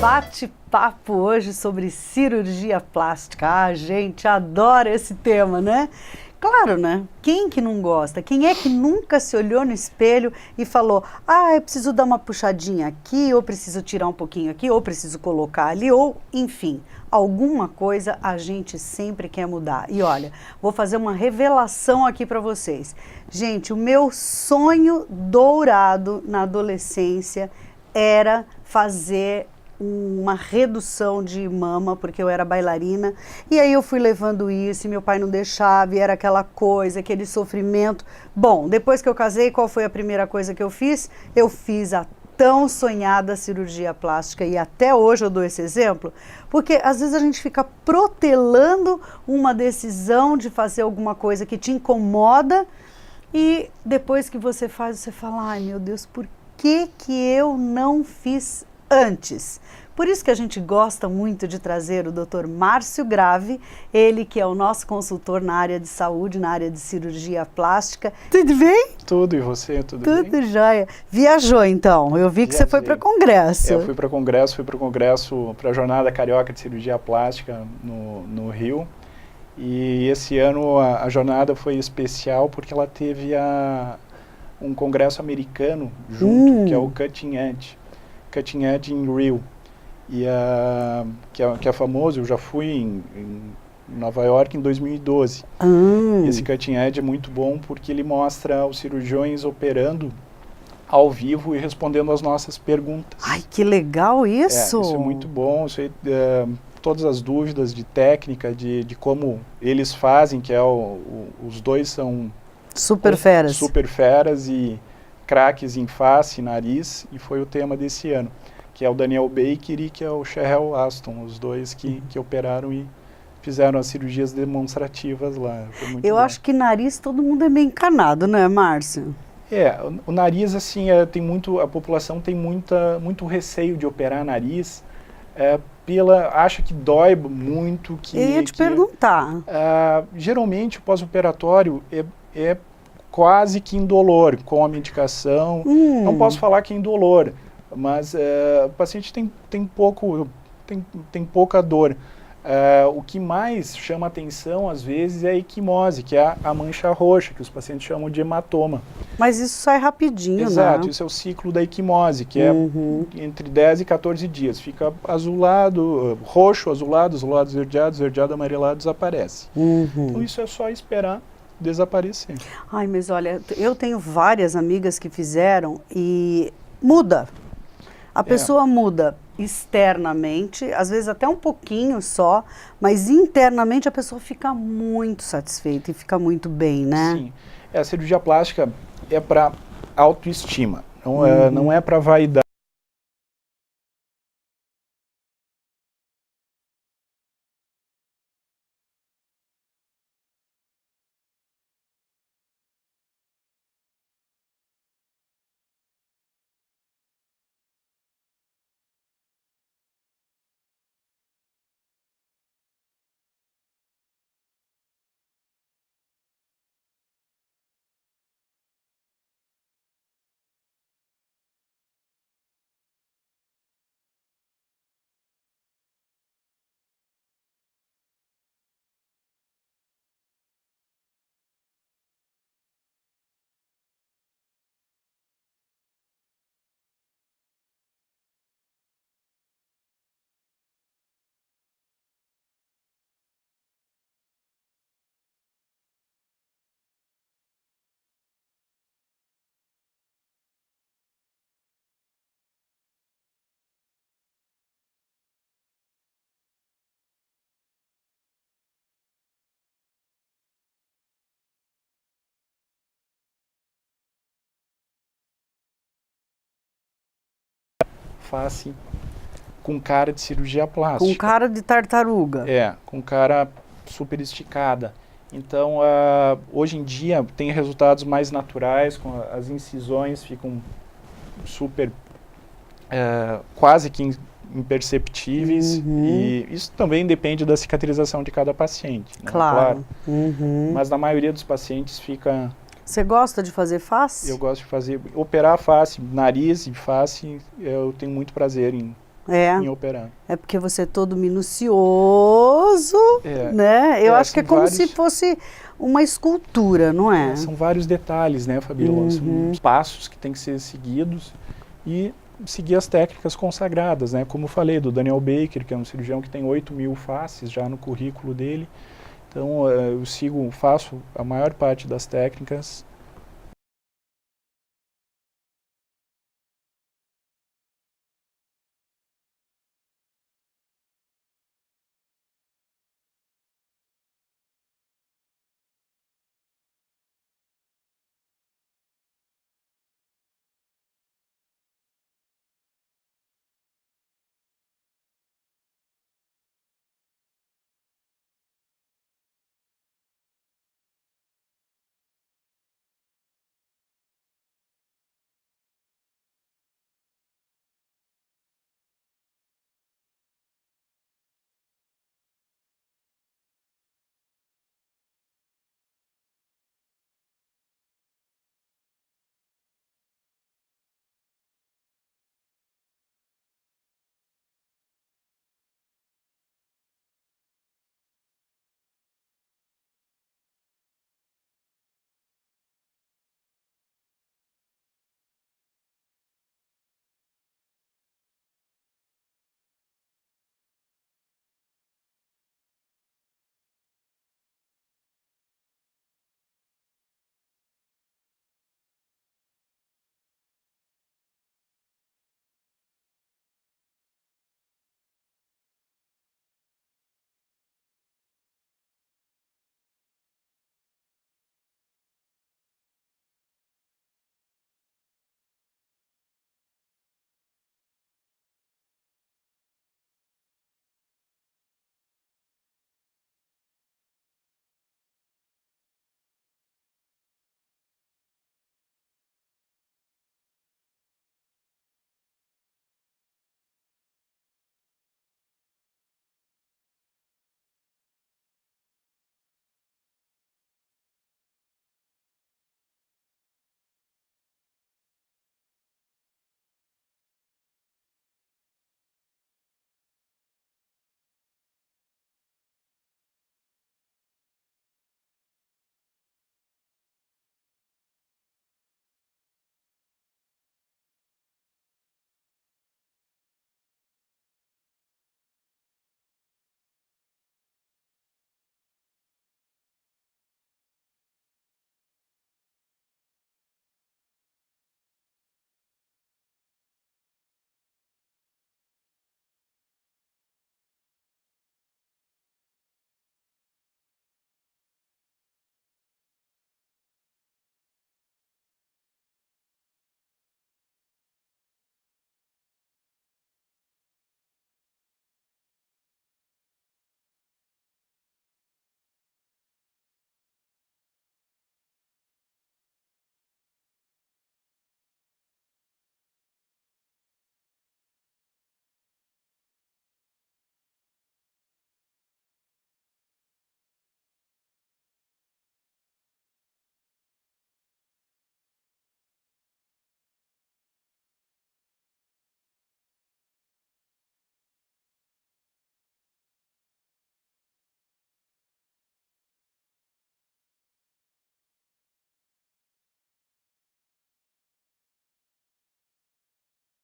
bate-papo hoje sobre cirurgia plástica. Ah, gente, adora esse tema, né? Claro, né? Quem que não gosta? Quem é que nunca se olhou no espelho e falou: ah, eu preciso dar uma puxadinha aqui, ou preciso tirar um pouquinho aqui, ou preciso colocar ali, ou enfim, alguma coisa a gente sempre quer mudar. E olha, vou fazer uma revelação aqui para vocês. Gente, o meu sonho dourado na adolescência era fazer uma redução de mama, porque eu era bailarina, e aí eu fui levando isso, e meu pai não deixava, e era aquela coisa, aquele sofrimento. Bom, depois que eu casei, qual foi a primeira coisa que eu fiz? Eu fiz a tão sonhada cirurgia plástica, e até hoje eu dou esse exemplo, porque às vezes a gente fica protelando uma decisão de fazer alguma coisa que te incomoda, e depois que você faz, você fala: ai meu Deus, por que eu não fiz antes? Por isso que a gente gosta muito de trazer o Dr. Márcio Grave, ele que é o nosso consultor na área de saúde, na área de cirurgia plástica. Tudo bem? Tudo, e você? Tudo bem? Tudo jóia. Viajou então, eu vi que você foi para congresso. Eu fui para congresso, para a Jornada Carioca de Cirurgia Plástica no Rio. E esse ano a jornada foi especial porque ela teve um congresso americano junto, que é o Cutting Edge in Rio, e que é famoso. Eu já fui em Nova York em 2012. Esse Cutting Edge é muito bom porque ele mostra os cirurgiões operando ao vivo e respondendo as nossas perguntas. Ai, que legal isso! Isso é muito bom. Isso todas as dúvidas de técnica, de como eles fazem, que os dois são super feras e craques em face e nariz, e foi o tema desse ano, que é o Daniel Baker e que é o Cheryl Aston, os dois que operaram e fizeram as cirurgias demonstrativas lá. Eu acho que nariz todo mundo é meio encanado, né, Márcio? O nariz, assim, a população tem muito receio de operar nariz, acha que dói muito. Eu ia te perguntar. Geralmente o pós-operatório é quase que indolor, com a medicação. Não posso falar que é indolor, mas o paciente tem pouca dor. O que mais chama atenção, às vezes, é a equimose, que é a mancha roxa, que os pacientes chamam de hematoma. Mas isso sai rapidinho, né? Exato, isso é o ciclo da equimose, que é entre 10 e 14 dias. Fica azulado, roxo, azulado, esverdeado, amarelado, desaparece. Então isso é só esperar desaparecer. Ai, mas olha, eu tenho várias amigas que fizeram e muda. A pessoa muda externamente, às vezes até um pouquinho só, mas internamente a pessoa fica muito satisfeita e fica muito bem, né? Sim. A cirurgia plástica é para autoestima, não é para vaidade. Face com cara de cirurgia plástica. Com cara de tartaruga. Com cara super esticada. Então, hoje em dia, tem resultados mais naturais, as incisões ficam super, quase que imperceptíveis, e isso também depende da cicatrização de cada paciente, né? Claro. Mas na maioria dos pacientes fica... Você gosta de fazer face? Eu gosto de operar face, nariz e face, eu tenho muito prazer em em operar. É porque você é todo minucioso, né? Eu acho que é como se fosse uma escultura, não é? São vários detalhes, né, Fabíola? São passos que têm que ser seguidos e seguir as técnicas consagradas, né? Como eu falei, do Daniel Baker, que é um cirurgião que tem 8.000 faces já no currículo dele. Então, eu faço a maior parte das técnicas.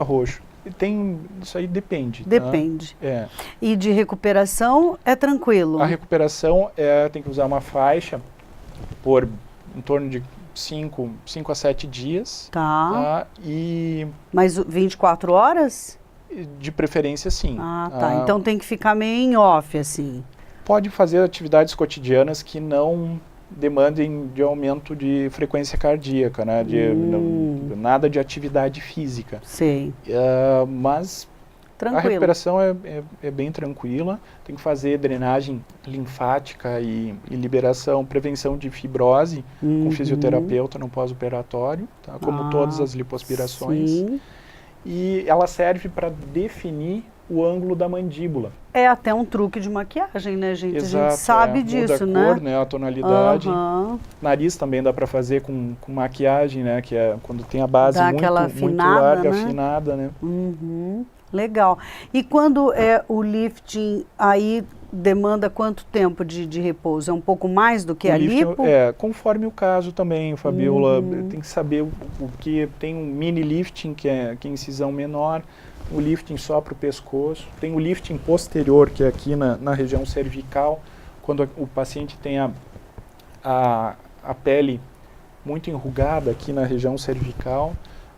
Roxo. Isso aí depende. Depende. Tá? E de recuperação é tranquilo? A recuperação tem que usar uma faixa por em torno de 5 a 7 dias. Tá. E mas 24 horas? De preferência, sim. Tá. Então tem que ficar meio em off, assim. Pode fazer atividades cotidianas que não demandem de aumento de frequência cardíaca, né? Nada de atividade física. Sei. Mas tranquilo. A recuperação é bem tranquila. Tem que fazer drenagem linfática e liberação, prevenção de fibrose com fisioterapeuta no pós-operatório, tá? Como todas as lipoaspirações. Sim. E ela serve para definir o ângulo da mandíbula. É até um truque de maquiagem, né, gente? Exato, a gente sabe disso, muda a cor, né? A tonalidade. Nariz também dá para fazer com maquiagem, né? Que é quando tem a base muito larga, afinada, né? Legal. E quando é o lifting, aí demanda quanto tempo de repouso? É um pouco mais do que a lipo? Conforme o caso também, Fabiola, tem que saber o que tem um mini lifting, que é incisão menor, o lifting só para o pescoço, tem o lifting posterior, que é aqui na região cervical, quando o paciente tem a pele muito enrugada aqui na região cervical,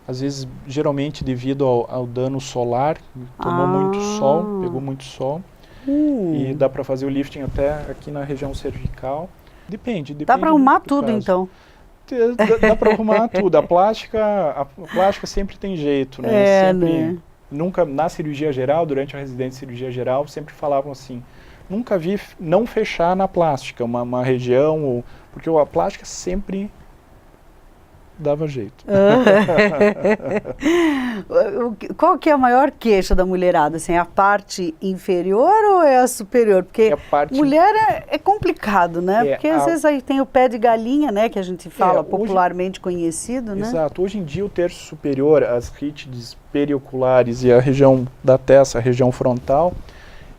às vezes, geralmente devido ao dano solar, tomou muito sol, pegou muito sol, e dá para fazer o lifting até aqui na região cervical. Depende Dá para arrumar tudo, caso. Então? Dá para arrumar tudo. A plástica sempre tem jeito, né? Nunca, na cirurgia geral, durante a residência de cirurgia geral, sempre falavam assim, nunca vi não fechar na plástica, uma região, porque a plástica sempre dava jeito. Qual que é a maior queixa da mulherada? Assim, a parte inferior ou é a superior? Porque mulher é complicado, né? Porque às vezes aí tem o pé de galinha, né? Que a gente fala popularmente conhecido, né? Exato. Hoje em dia o terço superior, as rítides perioculares e a região da testa, a região frontal,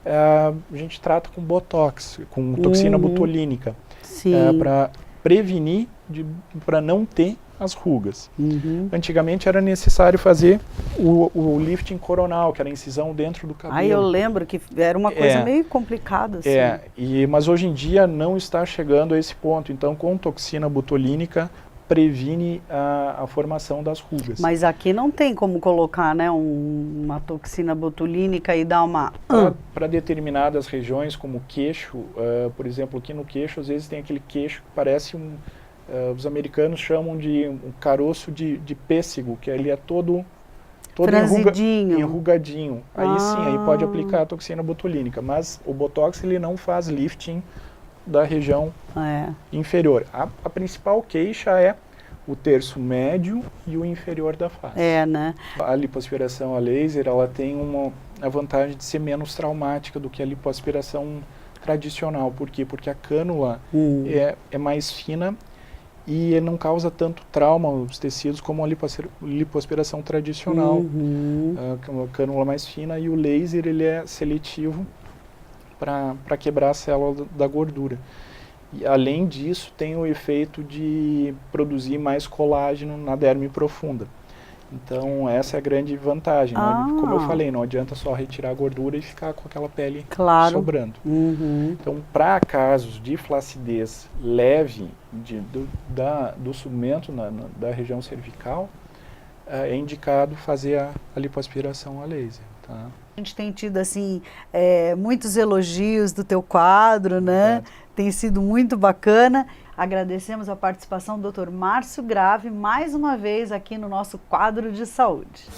a gente trata com botox, com toxina botulínica. Para prevenir, para não ter as rugas. Antigamente era necessário fazer o lifting coronal, que era a incisão dentro do cabelo. Eu lembro que era uma coisa meio complicada. Assim. Mas hoje em dia não está chegando a esse ponto. Então, com toxina botulínica, previne a formação das rugas. Mas aqui não tem como colocar, né, uma toxina botulínica e dar uma... Para determinadas regiões, como o queixo, por exemplo, aqui no queixo, às vezes tem aquele queixo que parece os americanos chamam de um caroço de pêssego, que ele é todo enrugadinho. Aí sim, aí pode aplicar a toxina botulínica, mas o botox ele não faz lifting da região inferior. A principal queixa é o terço médio e o inferior da face. Né? A lipoaspiração a laser, ela tem a vantagem de ser menos traumática do que a lipoaspiração tradicional. Por quê? Porque a cânula é mais fina e não causa tanto trauma aos tecidos como a lipoaspiração tradicional, uma cânula mais fina, e o laser ele é seletivo para quebrar a célula da gordura. E, além disso, tem o efeito de produzir mais colágeno na derme profunda. Então, essa é a grande vantagem. Como eu falei, não adianta só retirar a gordura e ficar com aquela pele sobrando. Então, para casos de flacidez leve do submento da região cervical, é indicado fazer a lipoaspiração a laser. Tá? A gente tem tido assim, muitos elogios do teu quadro, né? Tem sido muito bacana. Agradecemos a participação do Dr. Márcio Grave mais uma vez aqui no nosso quadro de saúde.